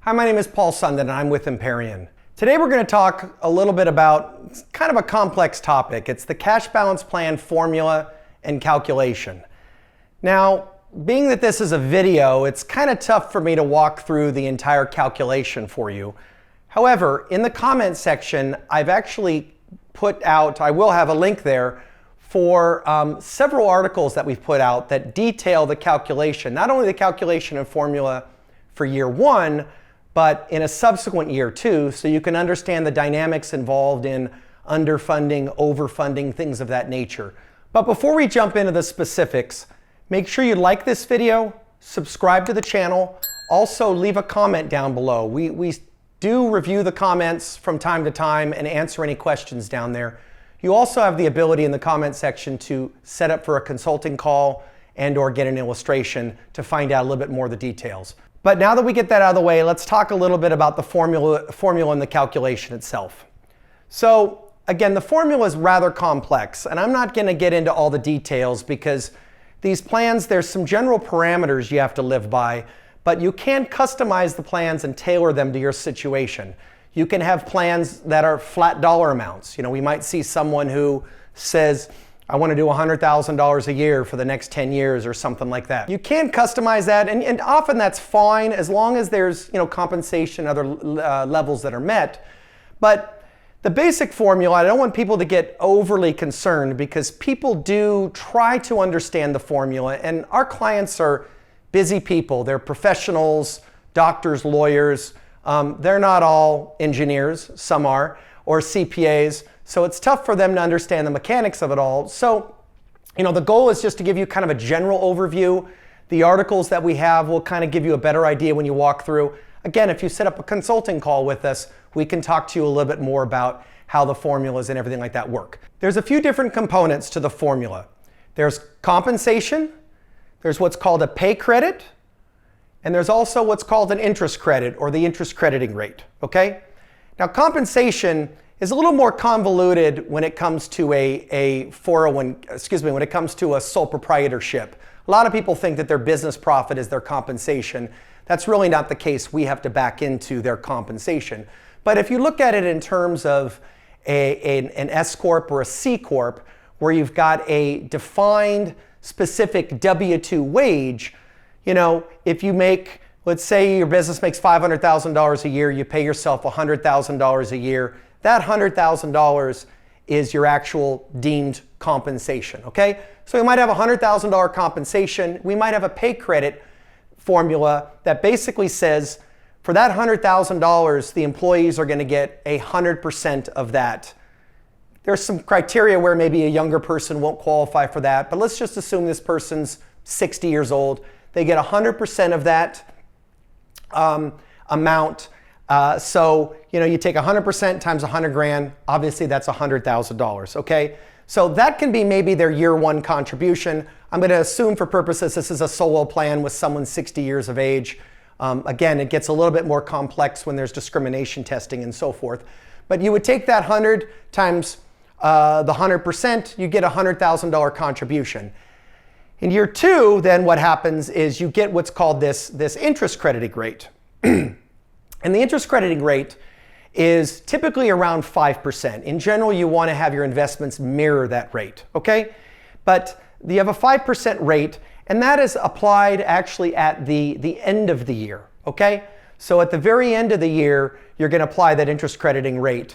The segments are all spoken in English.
Hi, my name is Paul Sundin and I'm with Empyrean. Today we're going to talk a little bit about kind of a complex topic. It's the cash balance plan formula and calculation. Now, being that this is a video, it's kind of tough for me to walk through the entire calculation for you. However, in the comment section, I've actually put out, I will have a link there, for several articles that we've put out that detail the calculation, not only the calculation and formula for year one, but in a subsequent year too, so you can understand the dynamics involved in underfunding, overfunding, things of that nature. But before we jump into the specifics, make sure you like this video, subscribe to the channel, also leave a comment down below. We do review the comments from time to time and answer any questions down there. You also have the ability in the comment section to set up for a consulting call and or get an illustration to find out a little bit more of the details. But now that we get that out of the way, let's talk a little bit about the formula and the calculation itself. So again, the formula is rather complex, and I'm not going to get into all the details because these plans, there's some general parameters you have to live by, but you can customize the plans and tailor them to your situation. You can have plans that are flat dollar amounts. You know, we might see someone who says, I want to do $100,000 a year for the next 10 years or something like that. You can customize that, and often that's fine as long as there's compensation, other levels that are met. But the basic formula, I don't want people to get overly concerned because people do try to understand the formula, and our clients are busy people. They're professionals, doctors, lawyers. They're not all engineers, some are, or CPAs. So it's tough for them to understand the mechanics of it all. So, the goal is just to give you kind of a general overview. The articles that we have will kind of give you a better idea when you walk through. Again, if you set up a consulting call with us, we can talk to you a little bit more about how the formulas and everything like that work. There's a few different components to the formula. There's compensation, there's what's called a pay credit, and there's also what's called an interest credit or the interest crediting rate, okay? Now, compensation is a little more convoluted when it comes to a 401, when it comes to a sole proprietorship. A lot of people think that their business profit is their compensation. That's really not the case. We have to back into their compensation. But if you look at it in terms of an S Corp or a C Corp, where you've got a defined specific W-2 wage, if you make, let's say your business makes $500,000 a year, you pay yourself $100,000 a year, that $100,000 is your actual deemed compensation, okay? So we might have a $100,000 compensation. We might have a pay credit formula that basically says for that $100,000, the employees are going to get 100% of that. There's some criteria where maybe a younger person won't qualify for that, but let's just assume this person's 60 years old. They get 100% of that amount. So you take 100% times 100 grand, obviously that's $100,000, okay? So that can be maybe their year one contribution. I'm going to assume for purposes this is a solo plan with someone 60 years of age. Again, it gets a little bit more complex when there's discrimination testing and so forth. But you would take that 100 times the 100%, you get a $100,000 contribution. In year two, then what happens is you get what's called this interest crediting rate. And the interest crediting rate is typically around 5%. In general, you want to have your investments mirror that rate, okay? But you have a 5% rate, and that is applied actually at the end of the year, okay? So at the very end of the year, you're going to apply that interest crediting rate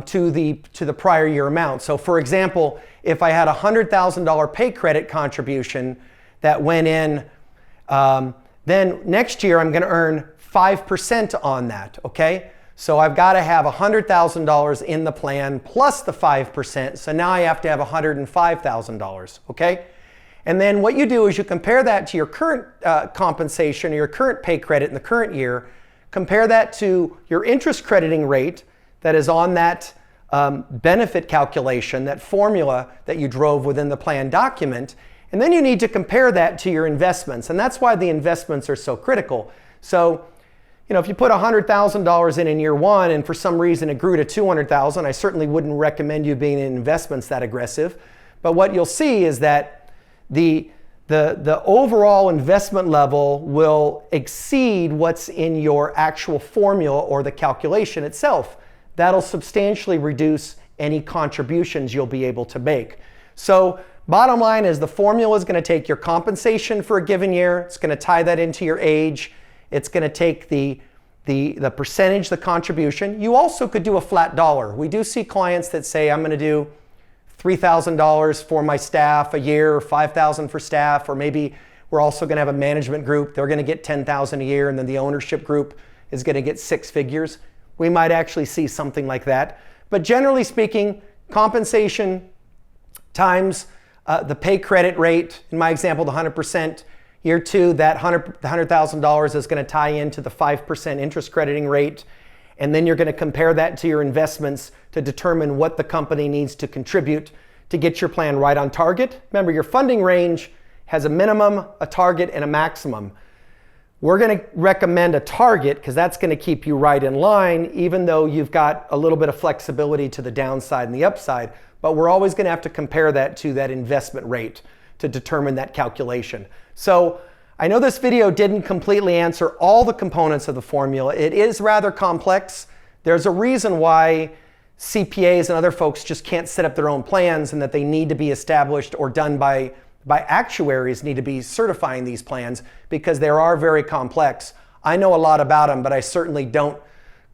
to the prior year amount. So for example, if I had a $100,000 pay credit contribution that went in, then next year I'm going to earn 5% on that, okay? So I've got to have $100,000 in the plan plus the 5%, so now I have to have $105,000, okay? And then what you do is you compare that to your current compensation or your current pay credit in the current year, compare that to your interest crediting rate that is on that benefit calculation, that formula that you drove within the plan document, and then you need to compare that to your investments, and that's why the investments are so critical. So if you put $100,000 in year one and for some reason it grew to $200,000, I certainly wouldn't recommend you being in investments that aggressive. But what you'll see is that the the overall investment level will exceed what's in your actual formula or the calculation itself. That'll substantially reduce any contributions you'll be able to make. So bottom line is the formula is going to take your compensation for a given year. It's going to tie that into your age. It's going to take the percentage, the contribution. You also could do a flat dollar. We do see clients that say, I'm going to do $3,000 for my staff a year, or $5,000 for staff, or maybe we're also going to have a management group. They're going to get $10,000 a year, and then the ownership group is going to get 6 figures. We might actually see something like that. But generally speaking, compensation times the pay credit rate, in my example, the 100%. Year 2, that $100,000 is going to tie into the 5% interest crediting rate. And then you're going to compare that to your investments to determine what the company needs to contribute to get your plan right on target. Remember, your funding range has a minimum, a target, and a maximum. We're going to recommend a target because that's going to keep you right in line, even though you've got a little bit of flexibility to the downside and the upside. But we're always going to have to compare that to that investment rate to determine that calculation. So I know this video didn't completely answer all the components of the formula. It is rather complex. There's a reason why CPAs and other folks just can't set up their own plans, and that they need to be established or done by actuaries, need to be certifying these plans, because they are very complex. I know a lot about them, but I certainly don't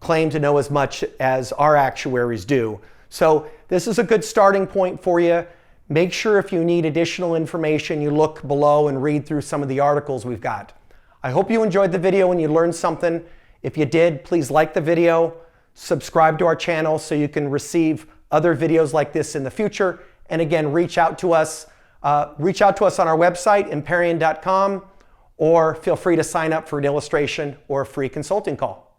claim to know as much as our actuaries do. So this is a good starting point for you. Make sure if you need additional information, you look below and read through some of the articles we've got. I hope you enjoyed the video and you learned something. If you did, please like the video, subscribe to our channel so you can receive other videos like this in the future. And again, reach out to us on our website, Emparian.com, or feel free to sign up for an illustration or a free consulting call.